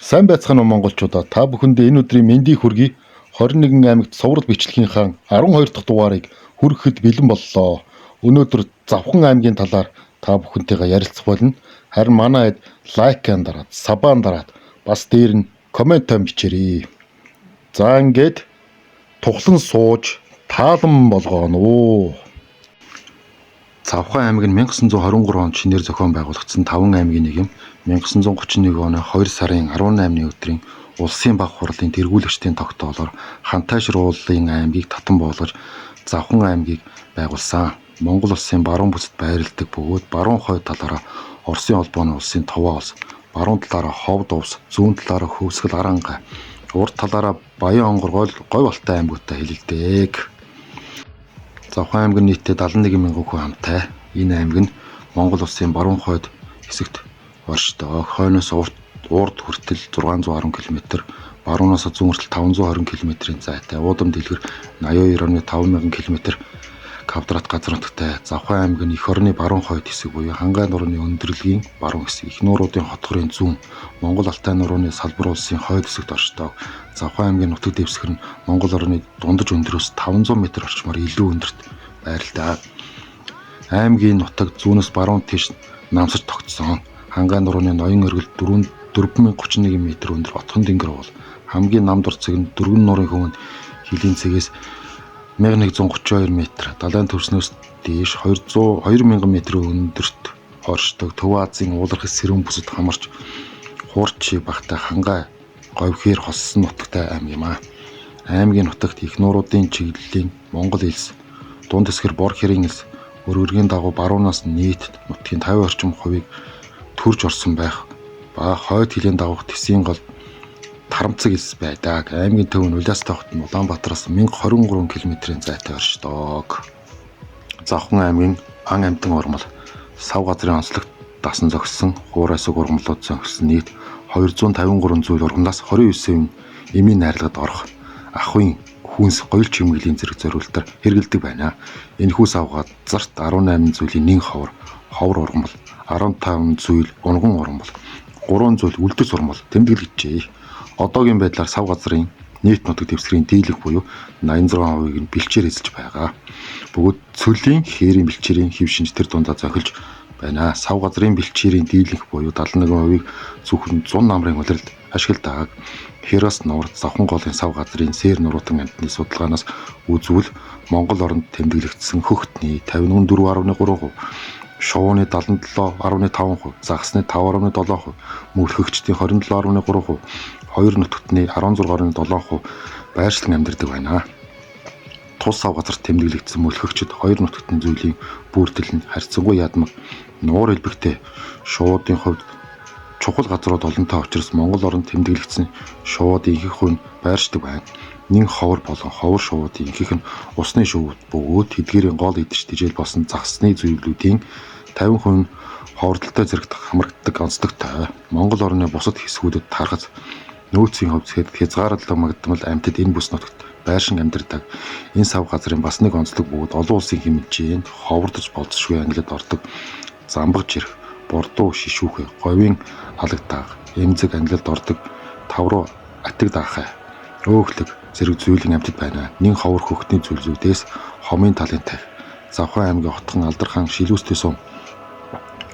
Сайн байцгаана уу монголчуудаа. Та бүхэндээ энэ өдрийн мэндийг хүргэе. 21 аймагт Соврал бичлэгийн хаан 12 дахь дугаарыг хүрэхэд бэлэн боллоо. Өнөөдөр Завхан аймгийн талаар та бүхэнтэйгээ ярилцах болно. Харин манай хэд лайкан дараад, сабан дараад бас дээр нь комент бичээрэй. За ингээд тухлан сууж таалан болгооно уу. Завхан аймаг нь 1923 онд шинээр зохион байгуулагдсан 5 аймгийн нэг юм. 1931 оны 2 сарын 18-ны өдрийн улсын баг хурлын тэргүүлэгчдийн тогтоолоор Хантай шируулын аймгийг татан болгож Завхан аймгийг байгуулсан. Монгол улсын баруун бүсэд байрладаг бөгөөд баруун хойд талаараа Оросын холбооны улсын Товоо улс, баруун талаараа Ховд улс, зүүн талаараа Хөвсгөл Аранга, урд талаараа Баян онгор Говь Алтай аймагуудтай хэлэлдэг. Завхан аймаг нь нийтдээ 71,000 хүн хамтай. Энэ аймаг нь Монгол улсын баруун хойд хэсэгт оршдог. Хойноос урд хүртэл 610 км, баруунаас зүүн хүртэл 520 км-ийн зайтай. Уудам дэлгэр 82.5 км квадрат газар нутагтай. Завхан аймаг нь эх орны баруун хойд хэсэг буюу Хангай нурууны өндөрлөгийн баруун хэсэг, их нууруудын хотхорын зүүн, Монгол Алтай нурууны салбар улсын хойд хэсэгт оршдог. Завхан аймгийн нутаг дэвсгэр нь Монгол орны дундаж өндрөөс 500 м орчмоор илүү өндөрт байрлалаа. Аймгийн нутаг зүүнээс баруун тийш намсаж тогтсон. Хангай нурууны ноён өргөл 4031 м өндөр отхон дэнгэр бол хамгийн нам дурцэг нь дөрвөн нуурын хөвөнд хилийн цэгээс 1132 м, далайн төвснөөс дээш 2000 м өндөрт оршдог. Төв Азийн уулархас сэрүүн бүсэд хамарч хуурчи багтай Хангай говьхээр хоссон нутагтай аймаг юм аа. Аймгийн нутагт их нууруудын чиглэлийн Монгол элс, дунд хэсгэр бор хэрийн элс, өргөргийн дагуу баруунаас нийт нутгийн 50 орчим хувийг төрж орсон байх ба хойд хилийн дагуух Тэсийн гол тарамцаг элс байдаг. Аймгийн төв нь Улаастай хот нь Улаанбаатараас 1023 км-ийн зайтай оршдог. Завхан аймгийн ан амтан урмал, сав газрын онцлогт дасан зогссон, хуураас ургамлууд зогссон нийт 253 зүйл ургамлаас 29% эмийн найрлагад орох ахуйн хүнс гоёл чимгэлийн зэрэг зориултаар хэрэгэлдэг байна. Энэхүү сав газарт 18 зүйлийн нэг ховор ургамал, 15 зүйл унган ургамал, 3 зүйл үлдэс ургамал тэмдэглэгдэжээ. Одоогийн байдлаар сав газрын нийт нутаг дэвсгэрийн дийлэнх буюу 86%-ийг нь бэлчээр эзэлж байгаа. Бөгөөд цөлийн хээрийн бэлчээрийн хэв шинж тэр дундаа зохилж байна. Сав газрын бэлчээрийн дийлэнх буюу 71%-ийг зөвхөн 100 намрын улиралд ашигладаг. Херос нуурд Завхан голын сав газрын сээр нуруутан амтны судалгаанаас үзвэл Монгол оронд тэмдэглэгдсэн хөхтний 54.3%, шувууны 77.5%, загсны 5.7%, мөрхөгчдийн 27.3%, хоёр нутагтны 16.7% байршлан амьдардаг байна. Тус сав газарт тэмдэглэгдсэн мөлхөгчд хоёр нутагтын зүйлийн бүрдэл нь харьцангуй ядмаг, нуур хэлбэгтэй. Шуудын хувьд чухал газрууд олонтой учраас Монгол оронд тэмдэглэгдсэн шуудын ихэнх хувь нь байршдаг байна. Нэн ховор болон ховор шуудын ихэнх нь усны шууд бөгөөд тэдгээрийн гол идэж тижэл болсон загсны зүйлүүдийн 50% нь ховрдолтой зэрэгт хамрагддаг онцлогтой. Монгол орны бусад хэсгүүдэд тархаж нөөцийн хувьд хязгаарлагдмал амьтад энэ бүс нутагт байршин амьдардаг. Энэ сав газрын бас нэг онцлог бөгөөд олон улсын хэмжээнд ховрдож болцшгүй ангилалд ордог замбаг жирэх, бурдуу шишүүхэ, говийн халагдаах, эмзэг ангилалд ордог тавруу атиг даахай, өөхлөг зэрэг зүйлийн амьтад байна. Нэн ховор хөхтний зүйлүүдээс хомын талын тавь, Завхан аймгийн Хотхон Алдархан шилүүстэй сум,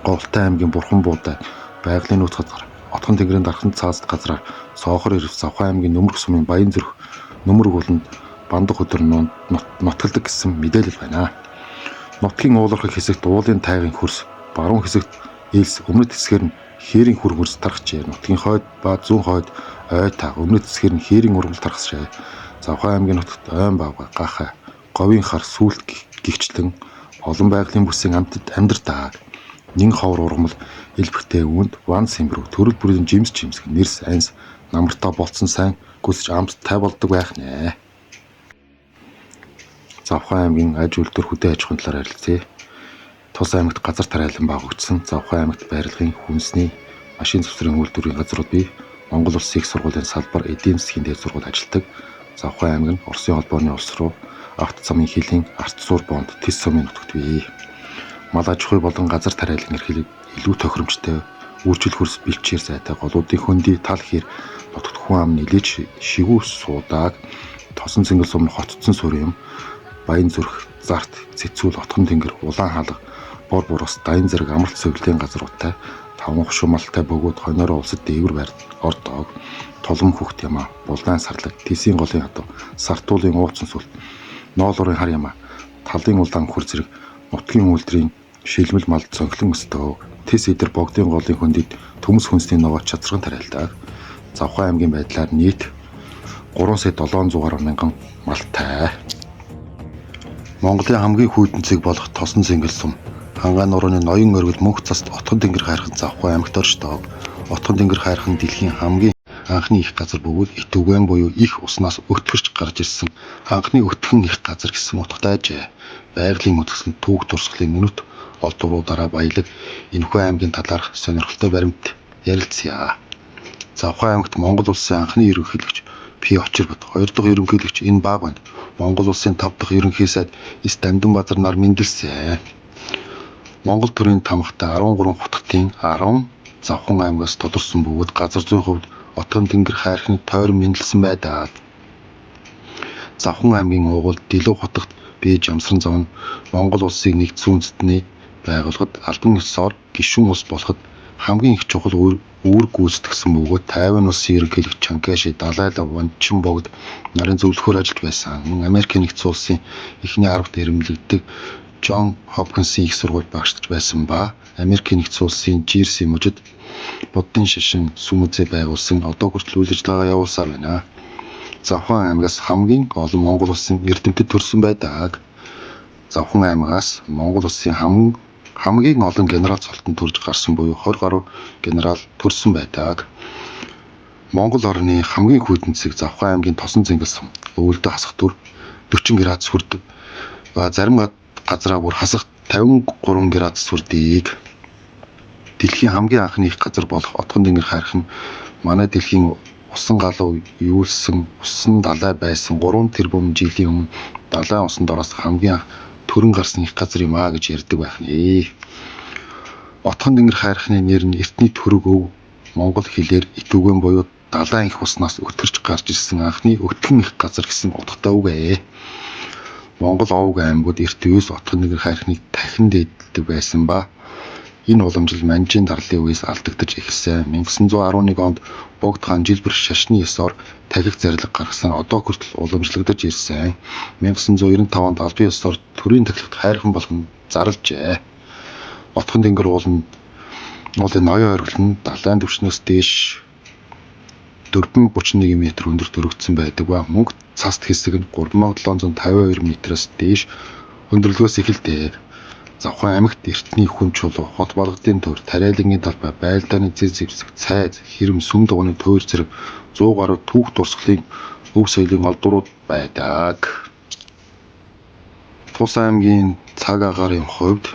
Говьалтай аймгийн Бурхан буудай, байгалийн нууц газар, Отхон тэнгэрийн дархан цаазд газраар Соохор ирв Завхан аймгийн Нөмрөх сумын Баян зүрх, Нөмрөг ууланд Бандах өдөр нутгалдаг гэсэн мэдээлэл байна. Нутгийн уулархах хэсэгт уулын тайгын хөрс, баруун хэсэгт элс, өмнөд хэсгээр нь хээрийн хүр хөрс тархжээ. Нутгийн хойд ба зүүн хойд ой таг, өмнөд хэсгээр нь хээрийн ургамал тархжээ. Завхан аймгийн нутагт ойн баг, гахай, говийн хар, сүлт гихчлэн олон байгалийн бүсийн амьтад амьдардаг. Нэн ховор ургамал элбэгтэй үүнд ван сэмбрүү, төрөл бүрийн жимс жимсг, нэрс анс намартаа болцсон сайн гүсж амт тай болдог байх нэ. Завхан аймгийн аж үйлдвэр хөдөө аж ахуйн талаар ярилцъя. Тус аймагт газар тариалан байгагдсан. Завхан аймагт байрлагын, хүнсний, машин цэвсрийн үйлдвэрийн газрууд бий. Монгол Улсын их сургуулийн салбар эдийн засгийн дээд сургууль ажилладаг. Завхан аймаг нь Оросын холбооны улс руу авто замын хилийн арт суур бонд Тэс сумын нутагт бий. Мал аж ахуй болон газар тариалан эрхлэг илүү тохиромжтой Үржил хөрс бэлчээр сайтай голуудын хөндөй тал хэр нутагт хүн ам нэлээч шигүү суудааг тосон цэнгэл сум хотцсон сур юм. Баян зүрх, зарт, цэцүүл, отхон тэнгэр, улаан хаалга, бор бурус, дайн зэрэг амралт цэвэрлэлийн газруудтай таван хушумалтай бөгөөд хойноороо улсад дээгүр байр ордог. Толом хөхт ямаа, булдаан сарлаг, тисийн голын хатав, сартуулын ууцсан сүл, ноолуурын хар ямаа, талын улаан хөр зэрэг нутгийн үйлдвэрийн шилмэл малд цонхлон өстөө. Тэс идэр богдын голын хөндөд төмс хүнсний ногоо чацраган тариалдаг. Завхан аймгийн байдлаар нийт 3,700 мянган малтай. Монголын хамгийн хүйтэнцэг болох тосон цэнгэл сум Хангаан нурууны ноён өргөл мөнх цаст Отхон тэнгэр хайрхан Завхан аймагт оршдог. Отхон тэнгэр хайрхан дэлхийн хамгийн анхны их газар бөгөөд ит үгэн буюу их уснаас өтгөрч гарч ирсэн анхны өтгөн их газар гэсэн утгатай ажээ. Байгалийн үзэсгэлэн түүх турсгалын үнэт олдвруудаараа баялаг энэхүү аймгийн талаарх сонирхолтой баримт ярилцъя. Завхан аймагт Монгол улсын анхны ерөнхийлөгч П. Очирбат, 2 дахь ерөнхийлөгч Энэ Баагант, Монгол улсын 5 дахь ерөнхий сайд С. Дамданбаатар нар мэндэлсэн. Монгол төрийн тамхтай 13 хутгтын 10 Завхан аймгаас тодорсон бөгөөд газар зүйн хувьд Отхон тэнгэр хайрхны тойрон мэндэлсэн байдаг. Завхан аймгийн уугуул Дэлүү хотогт бийж ямсран зов нь Монгол улсыг нэгдсэн үндэстний байгууллагад албан ёсоор гишүүн улс болоход хамгийн их чухал үүрэг гүйцэтгэсэн бөгөөд Тайван улсын ерөнхийлөгч Чанкайши, Далай-Лама, Ванчин богд нарын зөвлөхөөр ажиллаж байсан. Мөн Америк нэгдсэн улсын эхний 10-т эрэмлэгддэг Джон Хопкинсийн их сургуульд багшлаж байсан ба Америк нэгдсэн улсын Жерси мужид буддын шашин сүмүзээ байгуулсан одоо хүртэл үйл ажиллагаа явуулсаар байна. Завхан аймгаас хамгийн олон Монгол улсын эрдэмтэд төрсэн байдаг. Завхан аймгаас Монгол улсын хамгийн олон генерал цолтон төрж гарсан буюу 20 гаруй генерал төрсэн байдаг. Монгол орны хамгийн хүйтэнцэг Завхан аймгийн тосон цэнгэл сум өвөлдө хасах түр 40 градус хүрдэг. Зарим газраа бүр хасах 53 градус хүрдэг. Дэлхийн хамгийн анхны их газар болох Отхон тэнгэр хайрхан манай дэлхийн усан галуу юулсан усан далай байсан 3 тэрбум жилийн өмнө далайн усан дороос хамгийн төрөн гарсан их газар юм аа гэж ярьдаг байх нэ. Отхон тэнгэр хайрхны нэр нь эртний төрөг өв монгол хэлээр итүгэн буюу далайн их уснаас өтгөрч гарч ирсэн анхны өтгөн их газар гэсэн утгатай үг ээ. Монгол овг аймагуд эрт үеэс Отхон тэнгэр хайрхныг дахин дээдэлдэг байсан ба энэ уламжил Манжийн дарлын үеэс алдагдаж эхэлсэн. 1911 онд Богд хаан жилбэр шашны ёсоор тахиг зарлиг гаргасан одоо хүртэл уламжлагдаж ирсэн. 1995 онд албан ёсоор төрийн тахилгад хайрхан болгон зарлжээ. Отхон тэнгэр уулын ноён ойргол нь далайн түвшнээс дээш 431 м өндөр дөрвөгдсөн байдаг ба мөнх цаст хэсэг нь 3752 м-аас дээш өндөрлгөөс эхэлдэг. Завхан аймагт эртний хүн чулуу, хот болгодын төр, тариалангийн талбай, байлдааны зэв зэвсэг, цайз, хэрэм, сүм дугуйны тойр зэрэг 100 гаруй түүх турсгалын өв соёлын олдврууд байдаг. Тус аймгийн цаг агаарын хувьд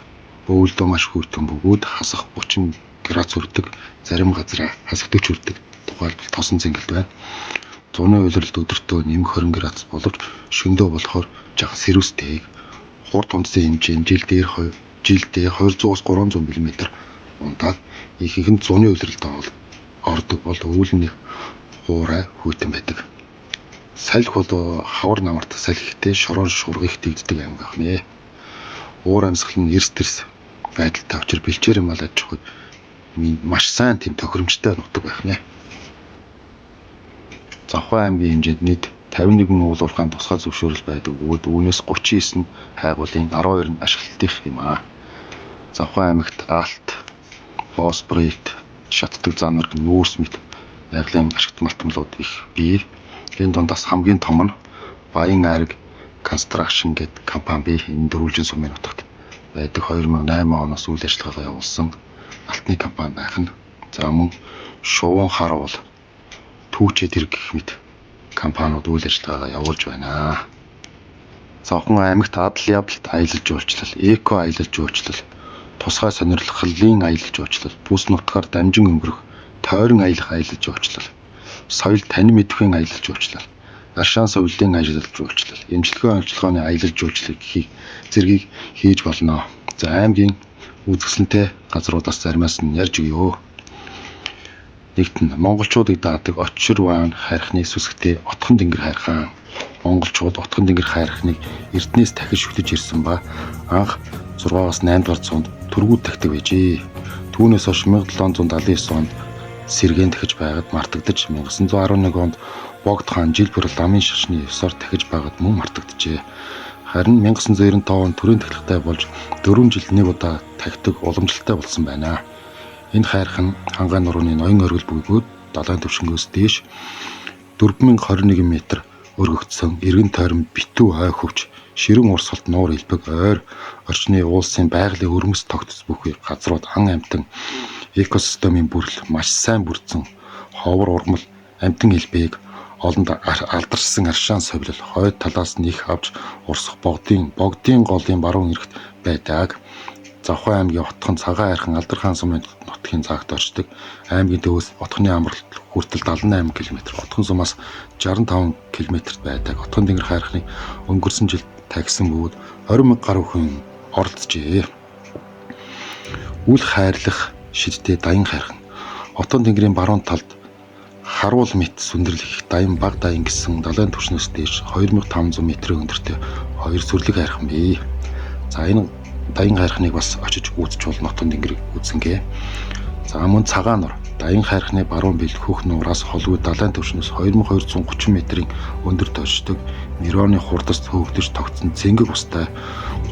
өвөлдөө маш хүйтэн бөгөөд хасах 30 градус хүрдэг, зарим газар хасагдаж хүрдэг. Тухайлбал тосон цэнгэлд байна. Зуны уйлралд өдөртөө нэмэх 20 градус боловч шөнөдөө болохоор жагас сэрүүстэй. Хурд унтсан хэмжээ нь жилдээ 200-300 мм унтаад ихэнх нь зуны уйлралд ордог бол өвөл нь хуурай хүйтэн байдаг. Салхи бол хавар намарт салхитэй шорон шургыг тэгддэг аймаг байх нэ. Уур амьсгал нь эрс тэрс байдалтай учраас бэлчээр мал аж ахуйд маш сайн тийм тохиромжтой нутаг байх нэ. Завхан аймгийн хэмжээнд нийт 51 уул уурхайн тусгай зөвшөөрөл байдаг бөгөөд үүнээс 39 нь хайгуулын 12 нь ашиглалтынх юм аа. Завхан аймагт Алт, Босбрит, Шатдаг занварг, Нүүрс мэт байгалийн ашигт малтмлууд их бий. Энэ дундаас хамгийн том нь Баян айраг Construction гэдэг компани бий. Энэ дөрвөлжин сумын нутагт байдаг 2008 оноос үйл ажиллагаа явуулсан алтны компани байх нь. За мөн Шувуун харуул, Түүчээд хэрэг гэх мэт компаниуд үйл ажиллагаагаа явуулж байна. Завхан аймагт адал явдалт аялал жуулчлал, эко аялал жуулчлал, тусгай сонирхлын аялал жуулчлал, бүс нутгаар дамжин өнгөрөх, тойрон аялах аялал жуулчлал, соёл танин мэдхийн аялал жуулчлал, аршаан соёлын аялал жуулчлал, эмчилгээ онцлогооны аялал жуулчлал гэхийг зэргийг хийж болно. За аймгийн үзэсгэлэнтэй газруудаас заримаас нь ярьж өгье. Нэгт нь монголчуудыг даадаг очир ваан хайрхны сүсгтээ отхон тэнгэр хайрхан. Монголчууд отхон тэнгэр хайрхныг эрднээс дахиж шүтэж ирсэн ба анх 6-аас 8 дугаар зуунд түргүүд тагдаг байжээ. Түүнээс хойш 1779 онд сэргээн дахиж байгаад мартагдаж 1911 онд Богд хаан жил бүр ламын шашны ёсоор дахиж байгаад мөн мартагджээ. Харин 1995 онд төрийн тахилгатай болж 4 жил нэг удаа тагдаг уламжлалтай болсон байна. Энэ хайрхан хангаан нурууны ноён оргил бөгөөд далайн түвшингөөс дээш 4021 м өргөгдсөн эргэн тойрон битүү ой хөвч ширэн урсгалт нуур элбэг ойр орчны уулсын байгалийн өрмөс тогтц бүхий газрууд ан амтан экосистемийн бүрэл маш сайн бүрдсэн ховор урмал амтан элбэг олонд алдарсан аршаан совлол хойд талаас них авч урсах богдын голын баруун эрэгт байдаг. Завхай аймгийн Отхон цагаан хайрхан Алдар хаан сумын нутгийн цагт оршдог. Аймгийн төвөөс Отхоны амралт хүртэл 78 км, Отхон сумаас 65 км-т байдаг. Отхон тэнгэр хайрхныг өнгөрсөн жил тагсан бөгөөд 20,000 гаруй хүн оролцжээ. Үл хайрлах шидтэй даян хайрхан. Отхон тэнгэрийн баруун талд харуул мэт сүндэрлэх даян баг даян гэсэн далайн түвшнээс дээш 2500 м-ийн өндөртэй хоёр сүрлэг хайрхан бий. За энэ даян хайрхныг бас очиж үзэж болно. Отхон тэнгэрийг үзэнгээ. За мөн цагаан нур даян хайрхны баруун бэлд хөх нураас холгүй далайн түвшнээс 2230 м-ийн өндөрт оршдог. Мироны хурдас хөөгдөж тогтсон цэнгэг устай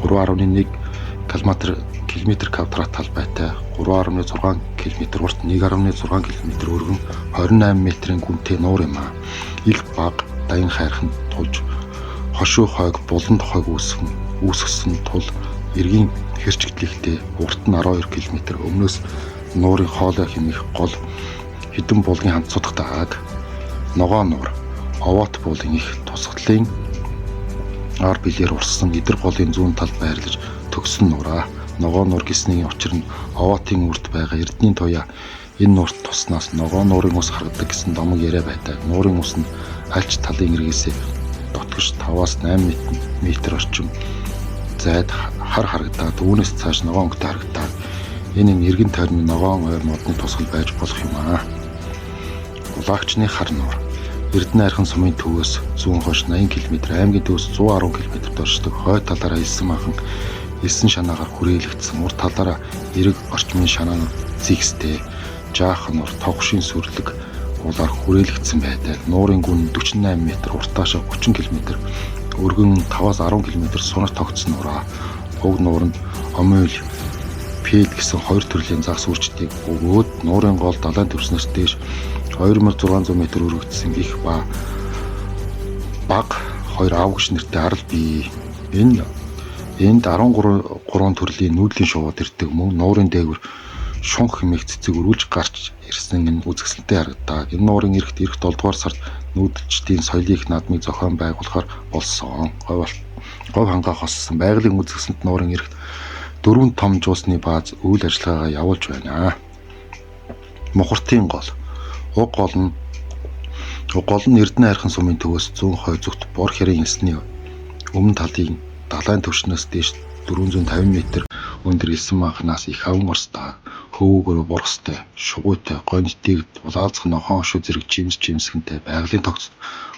3.1 км квадрат талбайтай 3.6 км урт 1.6 км өргөн 28 м-ийн гүнтэй нуур юм а. Их баг даян хайрхан тулж хошуу хойг булан хойг үүсгэсэн тул эргийн хэрчигдлэгтэй урт нь 12 км өмнөөс нуурын хоолой хэмээх гол хэдэн булгийн хамт судагтайг ногоо нуур овоот буулын их тусгалын ар билээр урссан эдэр голын зүүн талд байрлаж төгсөн нураа. Ногоо нуур гэсний учир нь овоотын үрд байгаа эрдний туяа энэ нуурт туснаас ногоо нуурын ус харагдаг гэсэн домог яриа байдаг. Нуурын ус нь альч талын эргээсээ дотгош 5-аас 8 м орчим зайд харагдаад үүнээс цааш ногоон өнгөтэй харагдаад энэ нь эргэн тойрны ногоон ойр модны тусгал байж болох юм аа. Улаагчны хар нуур Эрдэнэ хайрхан сумын төвөөс зүүн хойш 80 км, аймгийн төвөөс 110 км оршдог. Хойд талаараа элсэн махан элсэн шанаагаар хүрээлэгдсэн. Урд талаараа эрэг орчмын шанаанууд зигстэй жаахан нуур тогшийн сүрлэг улаар хүрээлэгдсэн байдаг. Нуурын гүн 48 м, уртаашаа 30 км, өргөн 5-аас 10 км сунар тогтсон нураа. Уг нууранд омойл пэд гэсэн хоёр төрлийн загас үрчдийг өгөөд нуурын гол далайн түвшнээс дээш 2600 м өргөгдсөн их баг хоёр авгш нэртэй арал бий. Энд 13 төрлийн нүүдлийн шувууд ирдэг мөн нуурын дээгүүр шунх хэмээх цэцэг өрүүлж гарч ирсэн нь үзэсгэлэнтэй харагдаа. Энэ нуурын эрэгт 7 дугаар сард нүүдэлчдийн соёлын их наадмыг зохион байгуулахаар болсон. Говь хангаа хоссон байгалийн үзэсгэлэнт нуурын эрэгт 4 том жуусны бааз үйл ажиллагаагаа явуулж байна. Мухартын гол. Уг гол нь Эрдэнэ хайрхан сумын төвөөс зүүн хойд зүгт бор хэрийн элсний өмнө талын далайн түвшнээс дээш 450 м өндөр элсэн махнаас их аван орстой, хөвөөгөөр бургастай, шугуйтай, гонитыг улаалцах нохоон шү зэрэг жимсгэнтэй байгалийн тогтц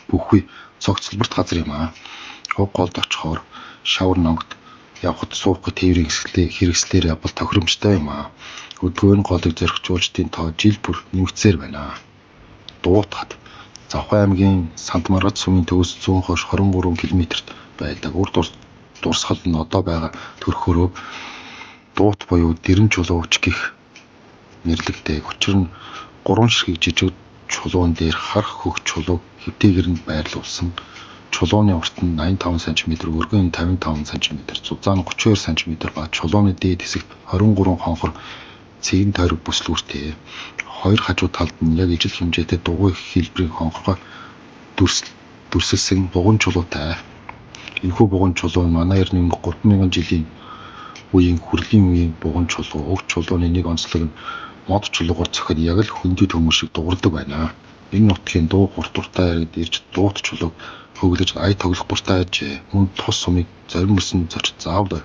бүхий цогцлборт газар юм аа. Уг голд очихоор шавар номогт явхад суухад тээврийн хэрэгслээр явбал тохиромжтой юм аа. Өдгөө нь голыг зөрчүүлжтийн тоо жил бүр нэмэгцээр байна. Дуутахад Завхай аймгийн Сандмаргад сумын төвөөс зүүн хойш 23 км-т байдаг. Урд дурсгал нь одоо байгаа төрхөөрөө дуут буюу дэрэн чулууч гэх нэрлэгдээг. Учир нь 3 ширхэг жижиг чулуун дээр харх хөх чулуу хэвтэйгэр нь байрлуулсан. Чулууны урт нь 85 см, өргөн 55 см, зузаан нь 32 см ба чулууны дээд хэсэгт 23 хонхор цэгэн тойрог бүслүүртэй. Хоёр хажуу талд нь яг ижил хэмжээтэй дугуй хэлбэрийн хонхоргой дүрсэлсэн бугун чулуутай. Энэхүү бугун чулуу манай эртний 3000 жилийн үеийн хүрлийн үеийн бугун чулуу. Уг чулууны нэг онцлог нь мод чулуугаар цохиод яг л хөндөд хөмөр шиг дуурдаг байна. Энэ нутгийн дуу хурдуртай яригд ирж дуут чулууг хөглөж ая тоглох буртай ажээ. Мөн тус сумыг зарим мөсөн зочид заавал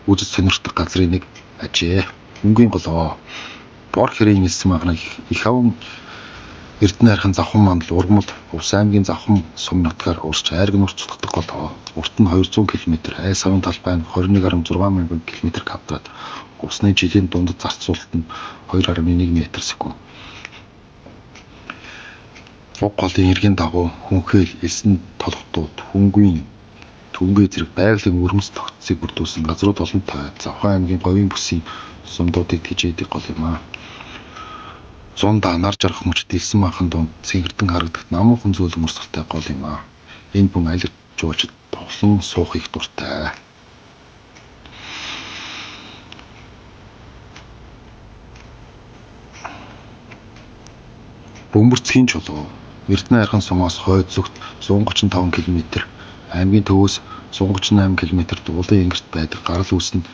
үзэж сонирхдаг газрын нэг ажээ. Өнгийн голоо бор хэрийн элсэн махныг их аван Эрдэнэ хайрхан завхан мандал ургамал Увс аймгийн завхан сум нутгаар урсч айраг нурч цутгадаг гол. Урт нь 200 км, ай савын талбай нь 21.6 мянган км квадрат. Усны жилийн дундад зарцуулалт нь 2.1 м/сек. Уг голын эргийн дагуу хүнхээл, элсэн толготууд, түнгээ зэрэг байгалийн өрмөц тогтцыг бүрдүүлсэн газрууд олонтой. Завхан аймгийн говийн бүсийн сумдуудыг тижээдэг гол юм аа. Зундаа нар жаргах мөчд элсэн манхан дунд цэнхэрдэн харагдах намуухан зөөлөн урсгалтай гол юм аа. Энэ бүн аль жуулчид тоглон суух их дуртай. Бөмбөрцгийн чулуу. Эрдэнэ хайрхан сумаас хойд зүгт 135 км, аймгийн төвөөс 138 км дуулын энгэрт байдаг гарал үүсэнд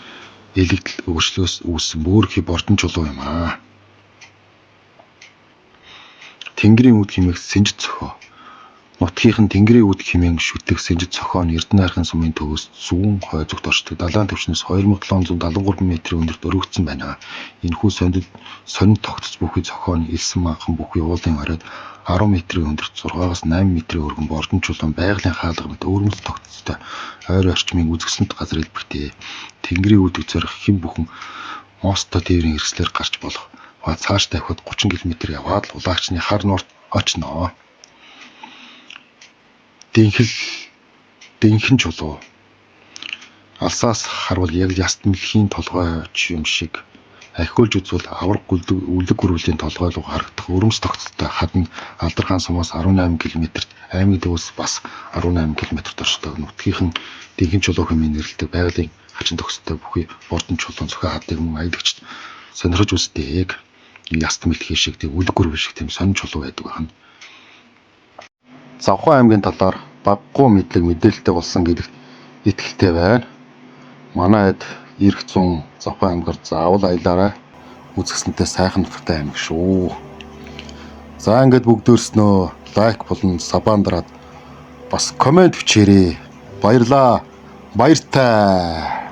элэгдэл өгшлөөс үүссэн бөөрхий бордон чулуу юм аа. Тэнгэрийн үд хэмээх Сэнжит цохоо. Нутгийнхан Тэнгэрийн үд хэмээн шүтэх Сэнжит цохоо нь Эрдэнэ хайрхан сумын төвөөс зүүн хойд зүгт оршдог далайн түвшнээс 2773 м өндөрт өргөгдсөн байна. Энэхүү сонин тогтц бүхий цохоо нь элсэн манхан бүхий уулын оройд 10 м өндөрт 6-8 м өргөн бордон чулуун байгалийн хаалга мэт өрмөц тогтцтой ойр орчмын үзэсгэлэнт газар элбэгтэй. Тэнгэрийн үдэг зорих хэн бүхэн Мосто тээврийн хэрэгслээр гарч болох. Цааш тавихад 30 км яваад л улаагчны хар нуурт очноо. Дэнхэн чулуу. Алсаас харвал яг яст мэлхийн толгой юм шиг ахиулж үзвэл авраг үлэг гүрвлийн толгой руу харагдах өрмөц тогтцтой хадна Алдар хаан сумаас 18 км-т, аймгийн төвөөс бас 18 км-т оршдог. Нутгийнхан дэнхэн чулуу хэмээн нэрлэдэг байгалийн хачин төгстэй бүхий бордон чулуун зохио хадыг мөн аялагчд сонирхож үздэг. Яст мэлхий шиг тийм үлэг гүрв шиг тийм сонин чулуу байдаг байна. Завхан аймгийн талаар баггүй мэдээлэлтэй болсон гэдэгт итгэлтэй байна. Манайд ирэх 100 Завхан аймгаар заавал аялаарай. Үзэсгэлэнтэй сайхан нутагтай аймаг шүү. За ингээд бүгдөөснөө лайк болон сабандраад бас комент бичээрэй. Баярлаа. Баяртай.